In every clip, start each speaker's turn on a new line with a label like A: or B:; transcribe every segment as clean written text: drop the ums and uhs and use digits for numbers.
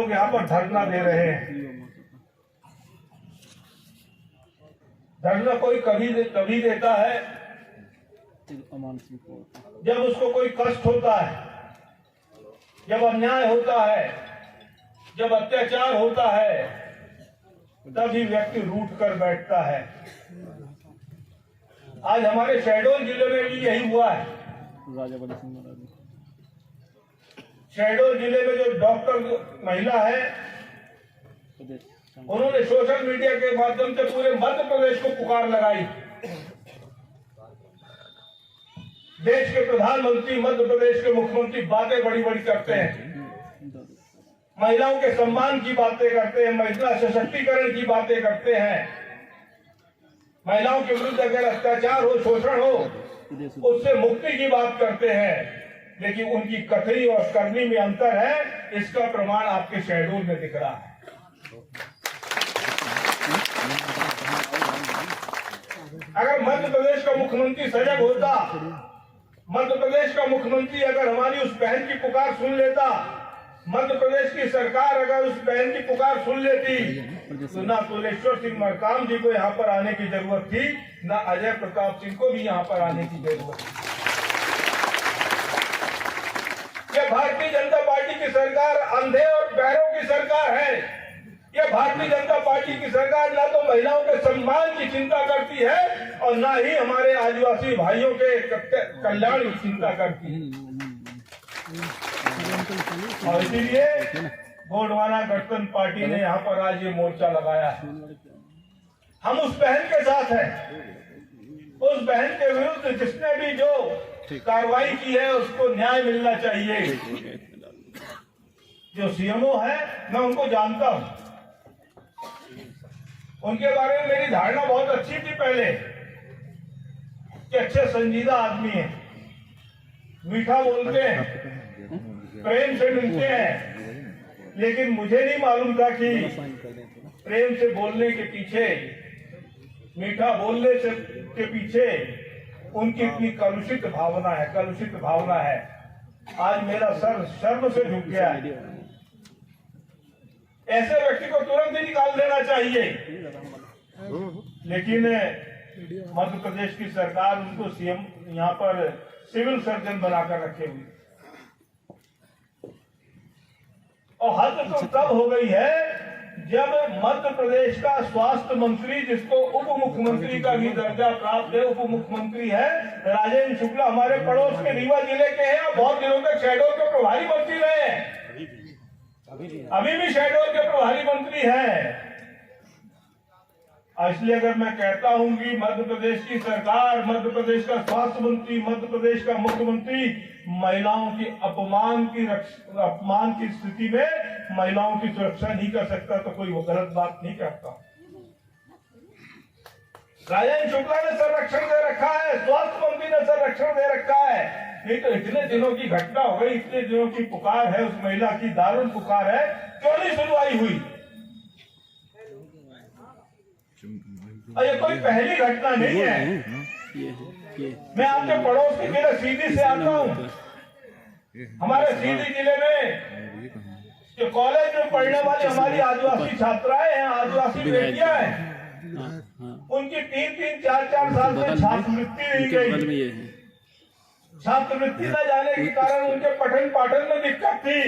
A: लोग यहाँ पर धरना दे रहे हैं। धरना कोई कभी देता है जब उसको कोई कष्ट होता है, जब अन्याय होता है, जब अत्याचार होता है, तभी व्यक्ति रूठ कर बैठता है। आज हमारे शहडोल जिले में भी यही हुआ है। शहडोल जिले में जो डॉक्टर महिला है, उन्होंने सोशल मीडिया के माध्यम से पूरे मध्य प्रदेश को पुकार लगाई। देश के प्रधानमंत्री, मध्य प्रदेश के मुख्यमंत्री बातें बड़ी बड़ी करते हैं, महिलाओं के सम्मान की बातें करते हैं, महिला सशक्तिकरण की बातें करते हैं, महिलाओं के विरुद्ध अगर अत्याचार हो, शोषण हो, उससे मुक्ति की बात करते हैं। लेकिन उनकी कथनी और करनी में अंतर है, इसका प्रमाण आपके शहडोल में दिख रहा है। अगर मध्य प्रदेश का मुख्यमंत्री सजग होता, मध्य प्रदेश का मुख्यमंत्री अगर हमारी उस बहन की पुकार सुन लेता, मध्य प्रदेश की सरकार अगर उस बहन की पुकार सुन लेती, तो ना तुलेश्वर सिंह मरकाम जी को यहाँ पर आने की जरूरत थी, ना अजय प्रताप सिंह को भी यहाँ पर आने की जरूरत थी। ये भारतीय जनता पार्टी की सरकार अंधे और बहरों की सरकार है। ये भारतीय जनता पार्टी की सरकार ना तो महिलाओं के सम्मान की चिंता करती है और ना ही हमारे आदिवासी भाइयों के कल्याण की चिंता करती है। और इसीलिए गोंडवाना गठबंधन पार्टी ने यहाँ पर आज ये मोर्चा लगाया है। हम उस बहन के साथ हैं, उस बहन के विरुद्ध जिसने भी जो कार्रवाई की है उसको न्याय मिलना चाहिए। जो सीएमओ है, मैं उनको जानता हूं, उनके बारे में मेरी धारणा बहुत अच्छी थी पहले कि अच्छे संजीदा आदमी है, मीठा बोलते हैं, प्रेम से मिलते हैं। लेकिन मुझे नहीं मालूम था कि प्रेम से बोलने के पीछे, मीठा बोलने से के पीछे उनकी इतनी कलुषित भावना है, कलुषित भावना है। आज मेरा सर शर्म से झुक गया है। ऐसे व्यक्ति को तुरंत ही निकाल देना चाहिए। लेकिन मध्य प्रदेश की सरकार उनको सीएम यहाँ पर सिविल सर्जन बनाकर रखे हुए, और हद तो तब हो गई है जब मध्य प्रदेश का स्वास्थ्य मंत्री, जिसको उप मुख्यमंत्री का भी दर्जा प्राप्त है, उप मुख्यमंत्री है, राजेंद्र शुक्ला, हमारे पड़ोस के रीवा जिले के हैं और बहुत दिनों तक शहडोल के प्रभारी मंत्री रहे हैं, अभी भी शहडोल के प्रभारी मंत्री हैं। इसलिए अगर मैं कहता हूं कि मध्य प्रदेश की सरकार, मध्य प्रदेश का स्वास्थ्य मंत्री, मध्य प्रदेश का मुख्यमंत्री महिलाओं की अपमान की स्थिति में महिलाओं की सुरक्षा नहीं कर सकता, तो कोई वो गलत बात नहीं करता। राजेंद्र शुक्ला ने संरक्षण दे रखा है, स्वास्थ्य मंत्री ने संरक्षण दे रखा है। नहीं तो इतने दिनों की घटना हो गई, इतने दिनों की पुकार है, उस महिला की दारुण पुकार है, क्यों नहीं सुनवाई हुई? ये कोई पहली घटना नहीं है। मैं आपके पड़ोस के जिले सीधी से आता हूँ। हमारे सीधी जिले में जो कॉलेज में पढ़ने वाली हमारी आदिवासी छात्राएं हैं, आदिवासी बेटियां हैं, उनकी 3-3, 4-4 साल से छात्रवृत्ति नहीं गई। छात्रवृत्ति न जाने के कारण उनके पठन पाठन में दिक्कत थी।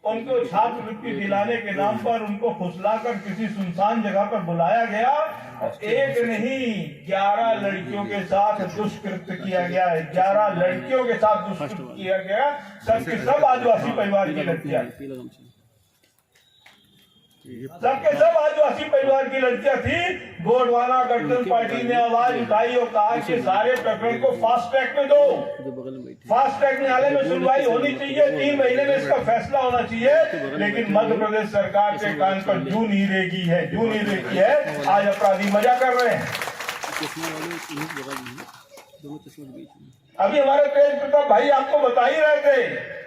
A: उनको छात्रवृत्ति दिलाने के नाम पर उनको फुसलाकर किसी सुनसान जगह पर बुलाया गया और एक नहीं 11 लड़कियों के साथ दुष्कृत्य किया गया है। 11 लड़कियों के साथ दुष्कृत्य किया गया, सबके सब आदिवासी परिवार की लड़कियां, सबके सब आदिवासी परिवार की लड़कियां थी। गोंडवाना गठबंधन पार्टी ने आवाज उठाई और कहा कि सारे प्रकरण को फास्ट ट्रैक में दो, फास्ट ट्रैक न्यायालय में सुनवाई होनी चाहिए, 3 महीने में इसका फैसला होना चाहिए। लेकिन मध्य प्रदेश सरकार के कान पर जूं नहीं रेगी है, जूं नहीं रेगी है। आज अपराधी मजा कर रहे हैं। अभी हमारे तेज प्रताप भाई आपको बता ही रहे थे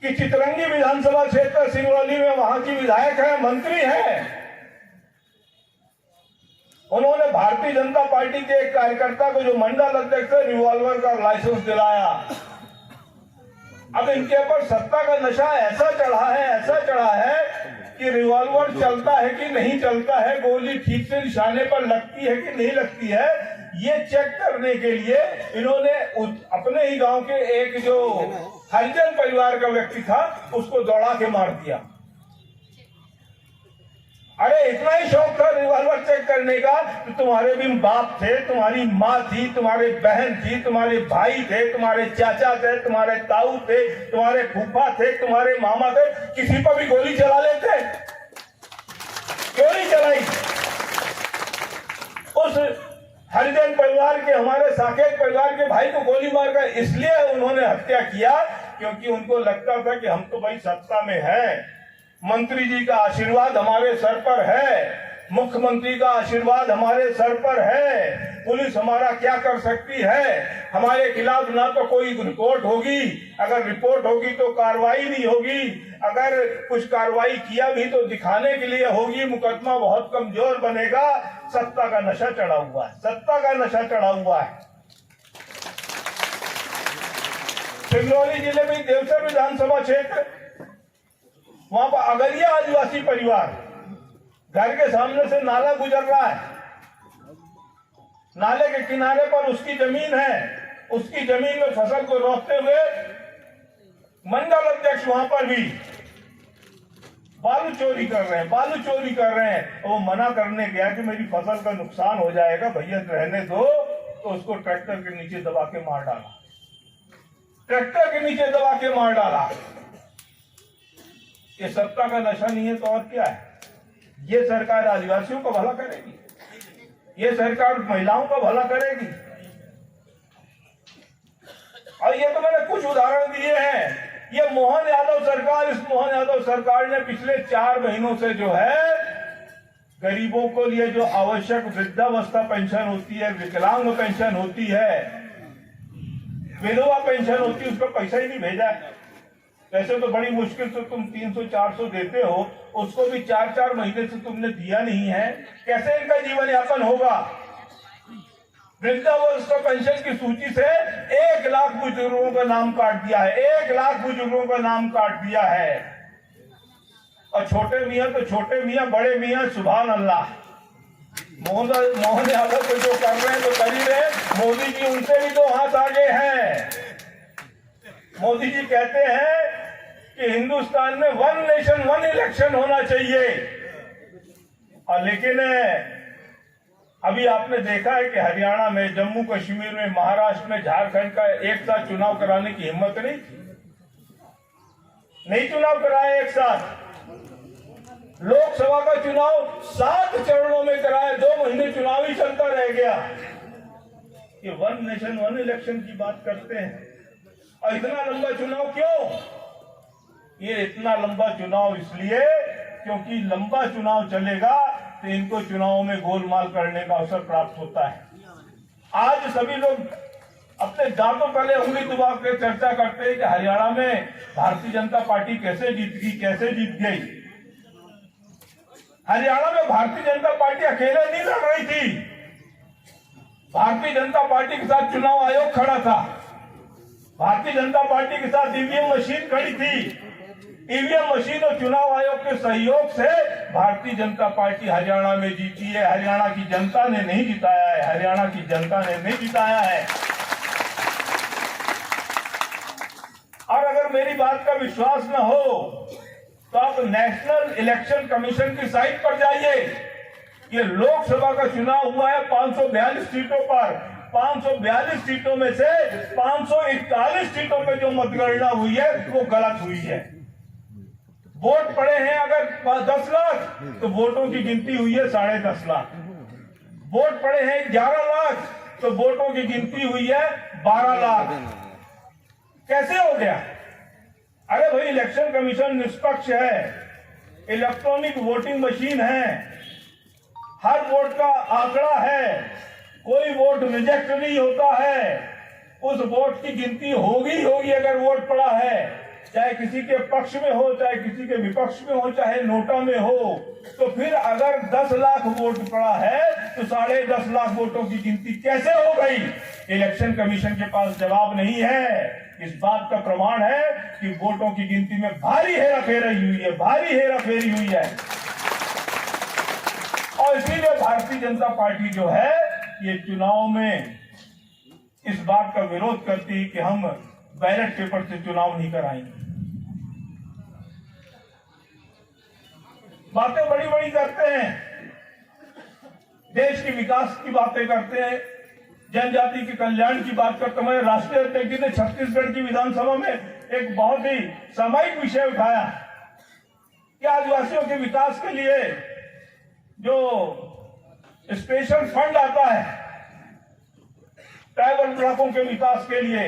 A: कि चितरंगी विधानसभा क्षेत्र सिंगरौली में वहां की विधायक है, मंत्री है, उन्होंने भारतीय जनता पार्टी के एक कार्यकर्ता को, जो मंडल अध्यक्ष है, रिवॉल्वर का लाइसेंस दिलाया। अब इनके ऊपर सत्ता का नशा ऐसा चढ़ा है कि रिवॉल्वर चलता है कि नहीं चलता है, गोली ठीक से निशाने पर लगती है कि नहीं लगती है, ये चेक करने के लिए इन्होंने अपने ही गांव के एक जो हरिजन परिवार का व्यक्ति था उसको दौड़ा के मार दिया। अरे इतना ही शौक था रिवॉल्वर चेक करने का तो तुम्हारे भी बाप थे, तुम्हारी माँ थी, तुम्हारे बहन थी, तुम्हारे भाई थे, तुम्हारे चाचा थे, तुम्हारे ताऊ थे, तुम्हारे फूफा थे, तुम्हारे मामा थे, किसी पर भी गोली चला लेते, क्यों नहीं चलाई? उस हरिजन परिवार के, हमारे साकेत परिवार के भाई को गोली मारकर इसलिए उन्होंने हत्या किया क्योंकि उनको लगता था कि हम तो भाई सत्ता में है, मंत्री जी का आशीर्वाद हमारे सर पर है, मुख्यमंत्री का आशीर्वाद हमारे सर पर है, पुलिस हमारा क्या कर सकती है, हमारे खिलाफ ना तो कोई रिपोर्ट होगी, अगर रिपोर्ट होगी तो कार्रवाई नहीं होगी, अगर कुछ कार्रवाई किया भी तो दिखाने के लिए होगी, मुकदमा बहुत कमजोर बनेगा। सत्ता का नशा चढ़ा हुआ है, सत्ता का नशा चढ़ा हुआ है। सिंगरौली जिले में देवसर विधानसभा क्षेत्र, वहां पर अगरिया आदिवासी परिवार, घर के सामने से नाला गुजर रहा है, नाले के किनारे पर उसकी जमीन है, उसकी जमीन में फसल को रोकते हुए मंडल अध्यक्ष वहां पर भी बालू चोरी कर रहे हैं। वो मना करने गया कि मेरी फसल का नुकसान हो जाएगा, भैया रहने दो, तो उसको ट्रैक्टर के नीचे दबा के मार डाला, ट्रैक्टर के नीचे दबा के मार डाला। ये सत्ता का नशा नहीं है तो और क्या है? ये सरकार आदिवासियों का भला करेगी, ये सरकार महिलाओं का भला करेगी। और ये तो मैंने कुछ उदाहरण दिए हैं। ये मोहन यादव सरकार, इस मोहन यादव सरकार ने पिछले 4 महीनों से जो है गरीबों को लिए जो आवश्यक वृद्धावस्था पेंशन होती है, विकलांग पेंशन होती है, विधवा पेंशन होती है, उसका पैसा ही नहीं भेजा है। वैसे तो बड़ी मुश्किल से तुम 300-400 देते हो, उसको भी 4-4 महीने से तुमने दिया नहीं है, कैसे इनका जीवन यापन होगा? वृद्धावस्था पेंशन की सूची से 1 लाख बुजुर्गों का नाम काट दिया है, 1 लाख बुजुर्गों का नाम काट दिया है। और छोटे मियाँ तो छोटे मियाँ, बड़े मियाँ सुभान अल्लाह। मोहन यादव को जो कर रहे हैं तो कर ही रहे, मोदी जी उनसे भी 2 हाथ आगे हैं। मोदी जी कहते हैं कि हिंदुस्तान में 1 नेशन 1 इलेक्शन होना चाहिए, और लेकिन अभी आपने देखा है कि हरियाणा में, जम्मू कश्मीर में, महाराष्ट्र में, झारखंड का एक साथ चुनाव कराने की हिम्मत नहीं चुनाव कराए एक साथ। लोकसभा का चुनाव 7 चरणों में कराया, 2 महीने चुनाव ही चलता रह गया। ये 1 नेशन 1 इलेक्शन की बात करते हैं। और इतना लंबा चुनाव क्यों? ये इतना लंबा चुनाव इसलिए क्योंकि लंबा चुनाव चलेगा तो इनको चुनाव में गोलमाल करने का अवसर प्राप्त होता है। आज सभी लोग अपने दांतों पहले उंगली दबा कर चर्चा करते हैं कि हरियाणा में भारतीय जनता पार्टी कैसे जीत गई। हरियाणा में भारतीय जनता पार्टी अकेले नहीं लड़ रही थी, भारतीय जनता पार्टी के साथ चुनाव आयोग खड़ा था, भारतीय जनता पार्टी के साथ ईवीएम मशीन खड़ी थी। ईवीएम मशीन और चुनाव आयोग के सहयोग से भारतीय जनता पार्टी हरियाणा में जीती है। हरियाणा की जनता ने नहीं जिताया है, हरियाणा की जनता ने नहीं जिताया है। और अगर मेरी बात का विश्वास न हो तो आप नेशनल इलेक्शन कमीशन की साइट पर जाइए। ये लोकसभा का चुनाव हुआ है 542 सीटों पर, 542 सीटों में से 541 सीटों पे जो मतगणना हुई है वो गलत हुई है। वोट पड़े हैं अगर 10 लाख तो वोटों की गिनती हुई है 10.5 लाख। वोट पड़े हैं 11 लाख तो वोटों की गिनती हुई है 12 लाख। कैसे हो गया? अरे भाई, इलेक्शन कमीशन निष्पक्ष है, इलेक्ट्रॉनिक वोटिंग मशीन है, हर वोट का आंकड़ा है, कोई वोट रिजेक्ट नहीं होता है, उस वोट की गिनती होगी अगर वोट पड़ा है। चाहे किसी के पक्ष में हो, चाहे किसी के विपक्ष में हो, चाहे नोटा में हो, तो फिर अगर 10 लाख वोट पड़ा है तो 10.5 लाख वोटों की गिनती कैसे हो गई? इलेक्शन कमीशन के पास जवाब नहीं है। इस बात का प्रमाण है कि वोटों की गिनती में भारी हेराफेरी हुई है, भारी हेराफेरी हुई है। और इसीलिए भारतीय जनता पार्टी जो है ये चुनाव में इस बात का विरोध करती है कि हम बैलेट पेपर से चुनाव नहीं कराएंगे। बातें बड़ी बड़ी करते हैं, देश के विकास की बातें करते हैं, जनजाति के कल्याण की बात करते हैं। राष्ट्रीय अध्यक्ष जी ने छत्तीसगढ़ की विधानसभा में एक बहुत ही सामयिक विषय उठाया कि आदिवासियों के विकास के लिए जो स्पेशल फंड आता है ट्राइबल ब्लॉकों के विकास के लिए,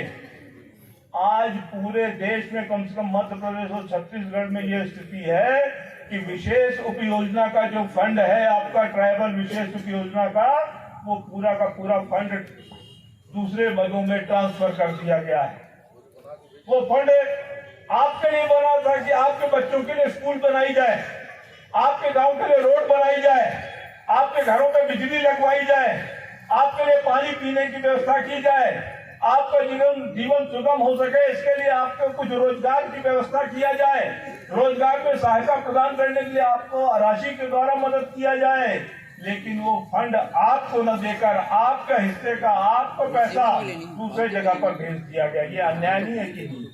A: आज पूरे देश में कम से कम मध्य प्रदेश और छत्तीसगढ़ में यह स्थिति है कि विशेष उपयोजना का जो फंड है आपका ट्राइबल विशेष उपयोजना का, वो पूरा का पूरा फंड दूसरे मदों में ट्रांसफर कर दिया गया है। वो फंड आपके लिए बना था कि आपके बच्चों के लिए स्कूल बनाई जाए, आपके गांव के लिए रोड बनाई जाए, आपके घरों में बिजली लगवाई जाए, आपके लिए पानी पीने की व्यवस्था की जाए, आपका जीवन सुगम हो सके, इसके लिए आपको कुछ रोजगार की व्यवस्था किया जाए, रोजगार में सहायता प्रदान करने के लिए आपको राशि के द्वारा मदद किया जाए। लेकिन वो फंड आपको न देकर आपका हिस्से का आपका पैसा दूसरे जगह पर भेज दिया गया। ये अन्याय नहीं है कि नहीं?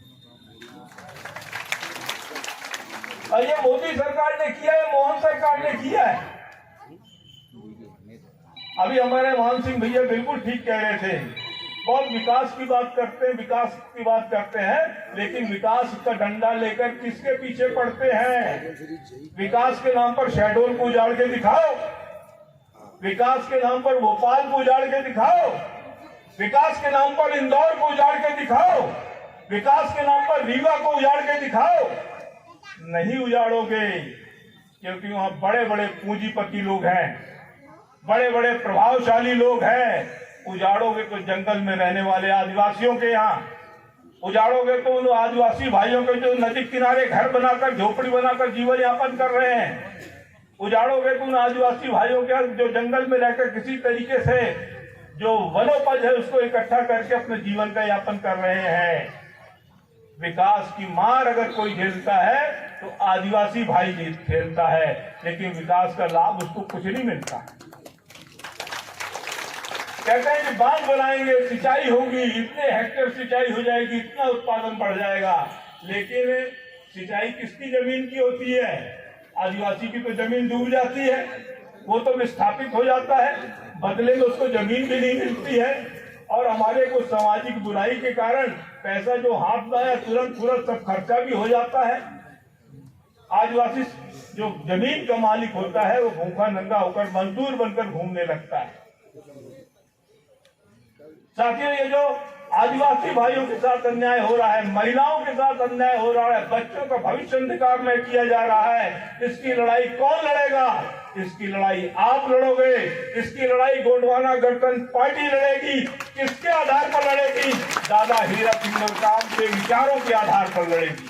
A: और ये मोदी सरकार ने किया है, मोहन सरकार ने किया है। अभी हमारे मोहन सिंह भैया बिल्कुल ठीक कह रहे थे, बहुत विकास की बात करते हैं, विकास की बात करते हैं, लेकिन विकास का डंडा लेकर किसके पीछे पड़ते हैं? विकास के नाम पर शहडोल को उजाड़ के दिखाओ, विकास के नाम पर भोपाल को उजाड़ के दिखाओ, विकास के नाम पर इंदौर को उजाड़ के दिखाओ, विकास के नाम पर रीवा को उजाड़ के दिखाओ। नहीं उजाड़ोगे, क्योंकि वहां बड़े बड़े पूंजीपति लोग हैं, बड़े बड़े प्रभावशाली लोग हैं। उजाड़ोगे तो जंगल में रहने वाले आदिवासियों के यहाँ, उजाड़ोगे तो उन आदिवासी भाइयों के जो नदी किनारे घर बनाकर झोपड़ी बनाकर जीवन यापन कर रहे हैं, उजाड़ोगे तो उन आदिवासी भाइयों के जो जंगल में रहकर किसी तरीके से जो वनोपज है उसको इकट्ठा करके अपने जीवन का यापन कर रहे हैं। विकास की मार अगर कोई झेलता है तो आदिवासी भाई झेलता है, लेकिन विकास का लाभ उसको कुछ नहीं मिलता। कहते हैं कि बांध बनाएंगे, सिंचाई होगी, इतने हेक्टेयर सिंचाई हो जाएगी, इतना उत्पादन बढ़ जाएगा, लेकिन सिंचाई किसकी जमीन की होती है? आदिवासी की तो जमीन डूब जाती है, वो तो विस्थापित हो जाता है, बदले में उसको जमीन भी नहीं मिलती है। और हमारे को सामाजिक बुराई के कारण पैसा जो हाथ में आया तुरंत सब खर्चा भी हो जाता है। आदिवासी जो जमीन का मालिक होता है वो भूखा नंगा होकर मजदूर बनकर घूमने लगता है। साथियों, ये जो आदिवासी भाइयों के साथ अन्याय हो रहा है, महिलाओं के साथ अन्याय हो रहा है, बच्चों का भविष्य अंधकार में किया जा रहा है, इसकी लड़ाई कौन लड़ेगा? इसकी लड़ाई आप लड़ोगे, इसकी लड़ाई गोंडवाना गणतंत्र पार्टी लड़ेगी। किसके आधार पर लड़ेगी? दादा हीरक सिंह के विचारों के आधार पर लड़ेगी।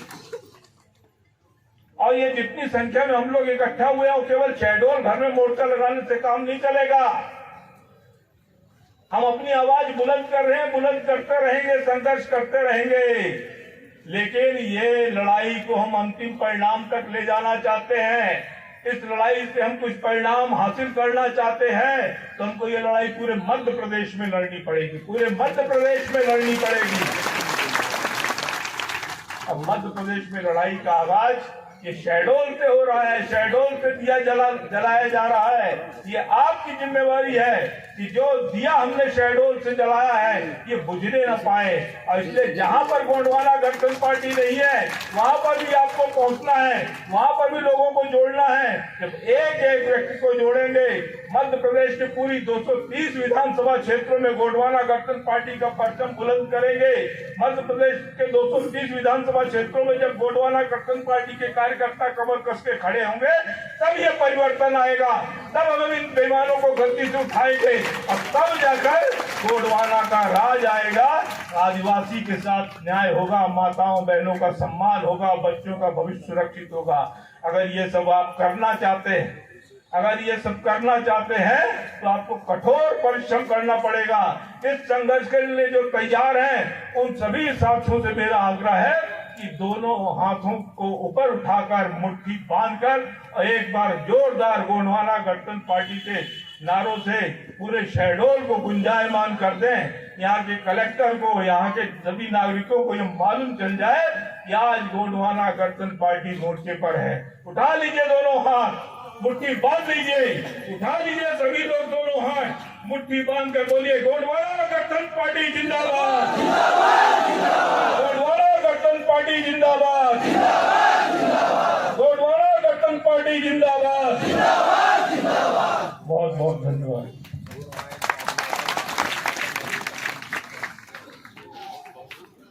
A: और ये जितनी संख्या में हम लोग इकट्ठा हुए हैं, वो केवल शहडोल घर में मोर्चा लगाने से काम नहीं चलेगा। हम अपनी आवाज बुलंद कर रहे हैं, बुलंद करते रहेंगे, संघर्ष करते रहेंगे, लेकिन ये लड़ाई को हम अंतिम परिणाम तक ले जाना चाहते हैं। इस लड़ाई से हम कुछ परिणाम हासिल करना चाहते हैं तो हमको ये लड़ाई पूरे मध्य प्रदेश में लड़नी पड़ेगी, पूरे मध्य प्रदेश में लड़नी पड़ेगी। अब मध्य प्रदेश में लड़ाई का आगाज ये शहडोल से हो रहा है, शहडोल से दिया जलाया जा रहा है। ये आपकी जिम्मेवारी है कि जो दिया हमने शहडोल से जलाया है ये बुझने न पाए। और इसलिए जहां पर गोंडवाना गणतंत्र पार्टी नहीं है वहां पर भी आपको पहुंचना है, वहां पर भी लोगों को जोड़ना है। जब एक एक व्यक्ति को जोड़ेंगे, मध्य प्रदेश के पूरी 230 विधानसभा क्षेत्रों में गोंडवाना गणतंत्र पार्टी का परचम बुलंद करेंगे। मध्य प्रदेश के 230 विधानसभा क्षेत्रों में जब गोंडवाना गणतंत्र पार्टी के कार्यकर्ता कमर कस के खड़े होंगे तब ये परिवर्तन आएगा, तब हम इन बेईमानों को गलती से उठाएंगे और तब जाकर गोंडवाना का राज आएगा, आदिवासी के साथ न्याय होगा, माताओं बहनों का सम्मान होगा, बच्चों का भविष्य सुरक्षित होगा। अगर ये सब आप करना चाहते हैं, अगर ये सब करना चाहते हैं तो आपको कठोर परिश्रम करना पड़ेगा। इस संघर्ष के लिए जो तैयार हैं उन सभी साथियों से मेरा आग्रह है कि दोनों हाथों को ऊपर उठाकर मुट्ठी बांधकर एक बार जोरदार गोंडवाना गठबंधन पार्टी के नारों से पूरे शहडोल को गुंजायमान कर दें। यहाँ के कलेक्टर को, यहाँ के सभी नागरिकों को ये मालूम चल जाए कि आज गोंडवाना गठबंधन पार्टी मोर्चे पर है। उठा लीजिए दोनों हाथ, मुट्ठी बांध लीजिए, उठा लीजिए सभी लोग दोनों हाथ, मुट्ठी बांध कर बोलिए गोंडवाना गठबंधन पार्टी जिंदाबाद, गोंडवाना गठबंधन पार्टी जिंदाबाद।